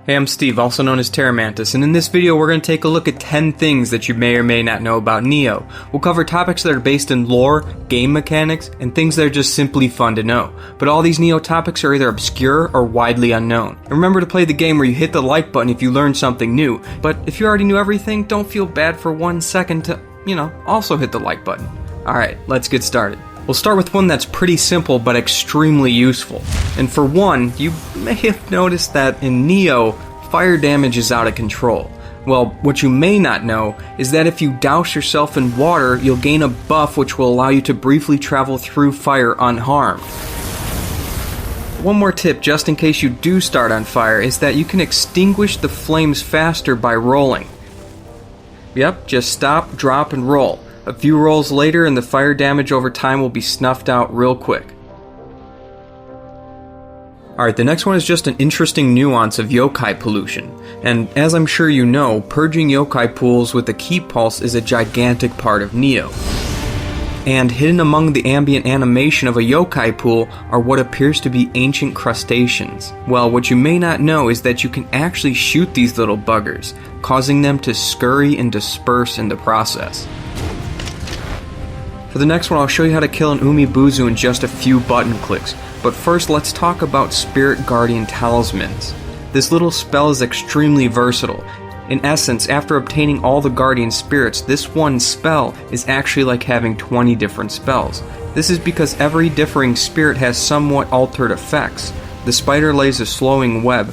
Hey, I'm Steve, also known as TerraMantis, and in this video we're going to take a look at 10 things that you may or may not know about Nioh. We'll cover topics that are based in lore, game mechanics, and things that are just simply fun to know. But all these Nioh topics are either obscure or widely unknown. And remember to play the game where you hit the like button if you learn something new, but if you already knew everything, don't feel bad for 1 second to, also hit the like button. Alright, let's get started. We'll start with one that's pretty simple but extremely useful. And for one, you may have noticed that in Nioh, fire damage is out of control. Well, what you may not know is that if you douse yourself in water, you'll gain a buff which will allow you to briefly travel through fire unharmed. One more tip, just in case you do start on fire, is that you can extinguish the flames faster by rolling. Yep, just stop, drop, and roll. A few rolls later and the fire damage over time will be snuffed out real quick. Alright, the next one is just an interesting nuance of Yokai Pollution. And as I'm sure you know, purging yokai pools with a keep pulse is a gigantic part of Nioh. And hidden among the ambient animation of a yokai pool are what appears to be ancient crustaceans. Well, what you may not know is that you can actually shoot these little buggers, causing them to scurry and disperse in the process. For the next one, I'll show you how to kill an Umibuzu in just a few button clicks. But first, let's talk about Spirit Guardian Talismans. This little spell is extremely versatile. In essence, after obtaining all the Guardian Spirits, this one spell is actually like having 20 different spells. This is because every differing spirit has somewhat altered effects. The spider lays a slowing web.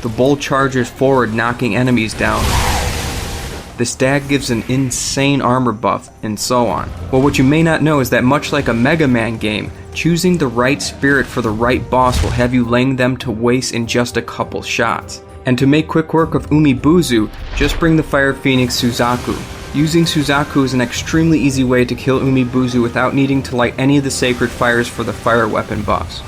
The bull charges forward, knocking enemies down. The stag gives an insane armor buff, and so on. Well, what you may not know is that much like a Megaman game, choosing the right spirit for the right boss will have you laying them to waste in just a couple shots. And to make quick work of Umibuzu, just bring the Fire Phoenix Suzaku. Using Suzaku is an extremely easy way to kill Umibuzu without needing to light any of the sacred fires for the fire weapon buffs.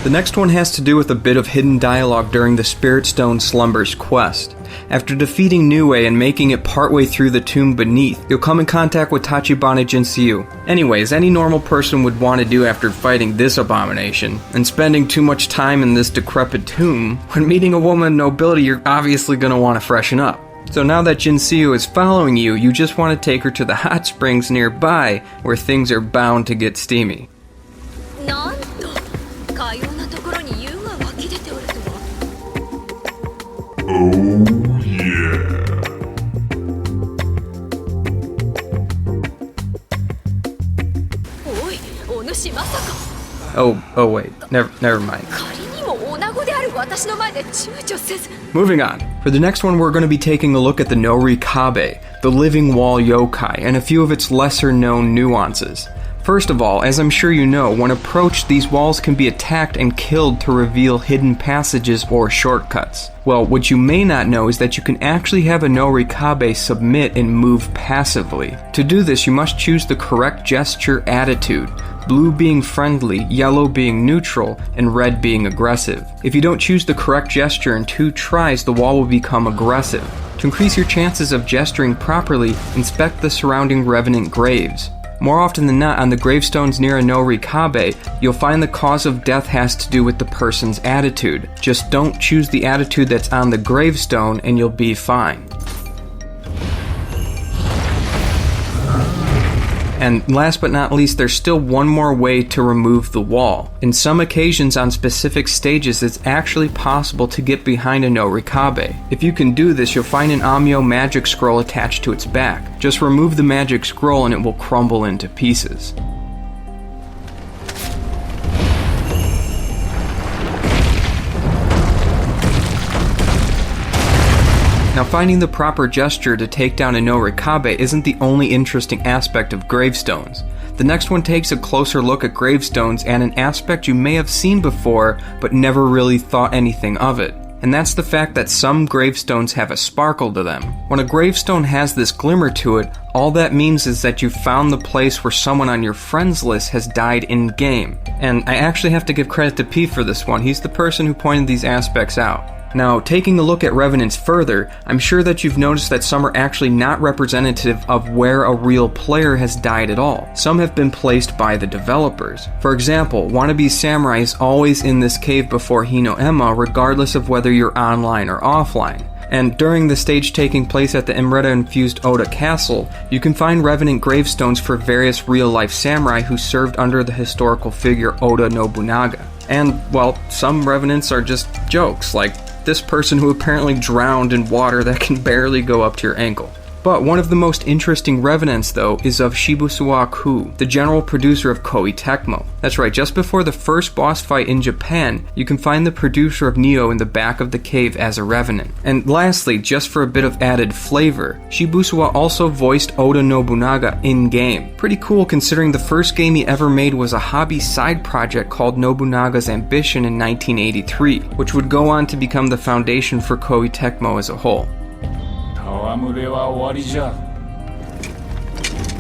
The next one has to do with a bit of hidden dialogue during the Spirit Stone Slumbers quest. After defeating Nioh and making it partway through the tomb beneath, you'll come in contact with Tachibana Jinseyu. Anyways, any normal person would want to do after fighting this abomination, and spending too much time in this decrepit tomb, when meeting a woman of nobility you're obviously going to want to freshen up. So now that Jinseyu is following you, you just want to take her to the hot springs nearby, where things are bound to get steamy. Oh yeah. Oh wait, never mind. Moving on. For the next one, we're going to be taking a look at the Nurikabe, the living wall yokai, and a few of its lesser known nuances. First of all, as I'm sure you know, when approached, these walls can be attacked and killed to reveal hidden passages or shortcuts. Well, what you may not know is that you can actually have a Nurikabe submit and move passively. To do this, you must choose the correct gesture attitude, blue being friendly, yellow being neutral, and red being aggressive. If you don't choose the correct gesture in 2 tries, the wall will become aggressive. To increase your chances of gesturing properly, inspect the surrounding Revenant graves. More often than not, on the gravestones near a Nurikabe, you'll find the cause of death has to do with the person's attitude. Just don't choose the attitude that's on the gravestone and you'll be fine. And last but not least, there's still one more way to remove the wall. In some occasions on specific stages, it's actually possible to get behind a Nurikabe. If you can do this, you'll find an Amyo magic scroll attached to its back. Just remove the magic scroll and it will crumble into pieces. Now, finding the proper gesture to take down a Nurikabe isn't the only interesting aspect of gravestones. The next one takes a closer look at gravestones and an aspect you may have seen before, but never really thought anything of it. And that's the fact that some gravestones have a sparkle to them. When a gravestone has this glimmer to it, all that means is that you found the place where someone on your friends list has died in-game. And I actually have to give credit to P for this one. He's the person who pointed these aspects out. Now, taking a look at Revenants further, I'm sure that you've noticed that some are actually not representative of where a real player has died at all. Some have been placed by the developers. For example, Wannabe Samurai is always in this cave before Hino Emma, regardless of whether you're online or offline. And during the stage taking place at the Emerita-infused Oda Castle, you can find Revenant gravestones for various real-life samurai who served under the historical figure Oda Nobunaga. And, well, some Revenants are just jokes, like this person who apparently drowned in water that can barely go up to your ankle. But one of the most interesting Revenants, though, is of Shibusawa Ku, the general producer of Koei Tecmo. That's right, just before the first boss fight in Japan, you can find the producer of Nioh in the back of the cave as a Revenant. And lastly, just for a bit of added flavor, Shibusawa also voiced Oda Nobunaga in-game. Pretty cool considering the first game he ever made was a hobby side project called Nobunaga's Ambition in 1983, which would go on to become the foundation for Koei Tecmo as a whole.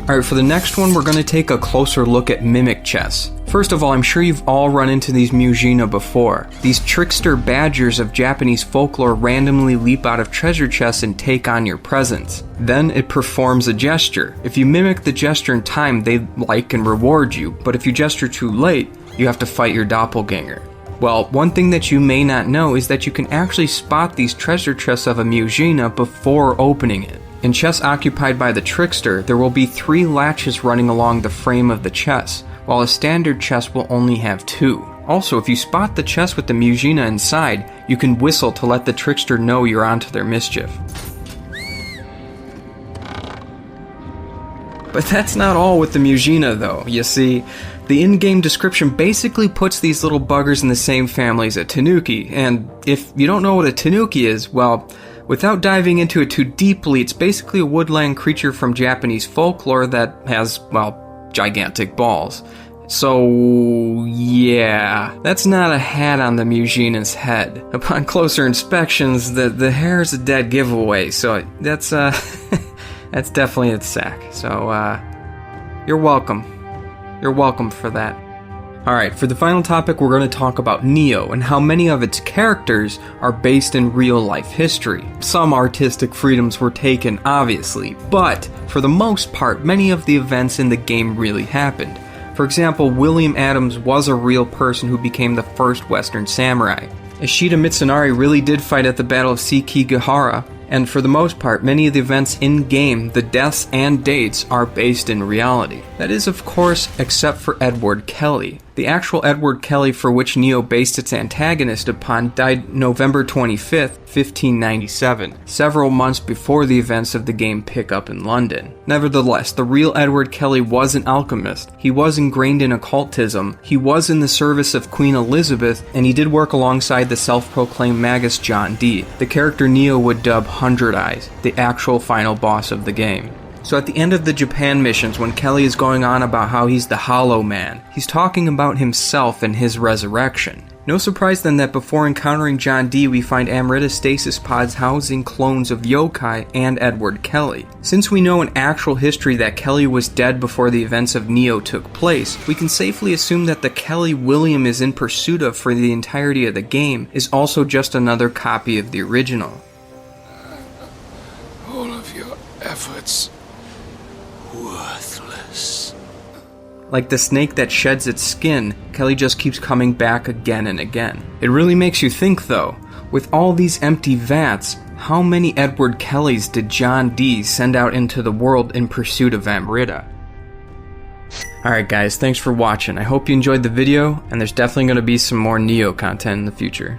Alright, for the next one, we're going to take a closer look at mimic chess. First of all, I'm sure you've all run into these Mujina before. These trickster badgers of Japanese folklore randomly leap out of treasure chests and take on your presence. Then it performs a gesture. If you mimic the gesture in time, they like and reward you, but if you gesture too late, you have to fight your doppelganger. Well, one thing that you may not know is that you can actually spot these treasure chests of a Mujina before opening it. In chests occupied by the trickster, there will be 3 latches running along the frame of the chest, while a standard chest will only have 2. Also, if you spot the chest with the Mujina inside, you can whistle to let the trickster know you're onto their mischief. But that's not all with the Mujina though. You see, the in-game description basically puts these little buggers in the same family as a tanuki, and if you don't know what a tanuki is, well, without diving into it too deeply, it's basically a woodland creature from Japanese folklore that has, well, gigantic balls. So, yeah, that's not a hat on the Mujina's head. Upon closer inspections, the hair is a dead giveaway, so that's, that's definitely its sack. So, you're welcome. You're welcome for that. Alright, for the final topic, we're going to talk about Nioh and how many of its characters are based in real-life history. Some artistic freedoms were taken, obviously, but for the most part, many of the events in the game really happened. For example, William Adams was a real person who became the first Western samurai. Ishida Mitsunari really did fight at the Battle of Sekigahara, and for the most part, many of the events in-game, the deaths and dates, are based in reality. That is, of course, except for Edward Kelley. The actual Edward Kelley for which Nioh based its antagonist upon died November 25th, 1597, several months before the events of the game pick up in London. Nevertheless, the real Edward Kelley was an alchemist, he was ingrained in occultism, he was in the service of Queen Elizabeth, and he did work alongside the self-proclaimed magus John Dee, the character Nioh would dub 100 Eyes, the actual final boss of the game. So at the end of the Japan missions, when Kelley is going on about how he's the Hollow Man, he's talking about himself and his resurrection. No surprise then that before encountering John Dee, we find Amrita stasis pods housing clones of Yokai and Edward Kelley. Since we know in actual history that Kelley was dead before the events of Nioh took place, we can safely assume that the Kelley William is in pursuit of for the entirety of the game is also just another copy of the original. All of your efforts worthless. Like the snake that sheds its skin, Kelley just keeps coming back again and again. It really makes you think though, with all these empty vats, how many Edward Kelleys did John Dee send out into the world in pursuit of Amrita? Alright guys, thanks for watching. I hope you enjoyed the video, and there's definitely going to be some more Nioh content in the future.